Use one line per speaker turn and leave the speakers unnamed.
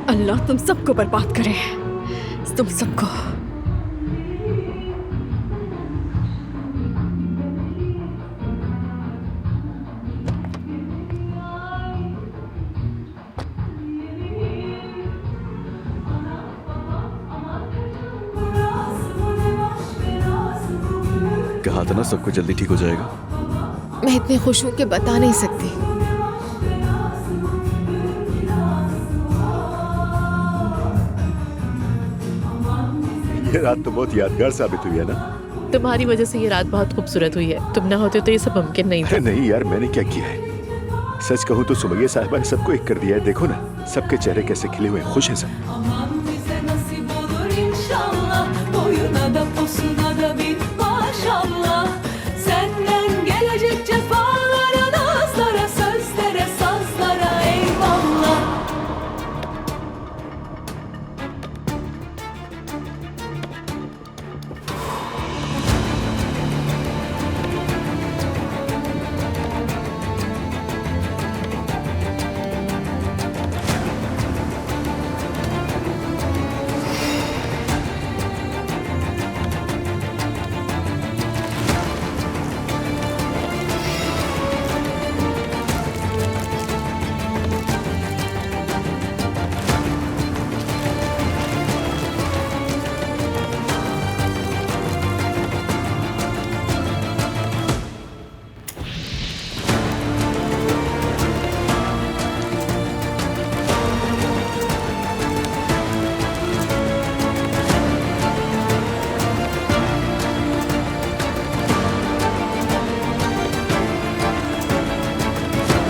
अल्लाह तुम सबको बर्बाद करे, तुम सबको।
कहा था ना सबको जल्दी ठीक हो जाएगा।
मैं इतनी खुश हूं कि बता नहीं सकती।
ये रात तो बहुत यादगार साबित हुई है ना।
तुम्हारी वजह से ये रात बहुत खूबसूरत हुई है। तुम ना होते तो ये सब मुमकिन नहीं था।
नहीं यार, मैंने क्या किया है? सच कहूँ तो सुमैया साहिबा ने सबको एक कर दिया है। देखो ना, सबके चेहरे कैसे खिले हुए हैं, खुश हैं सब।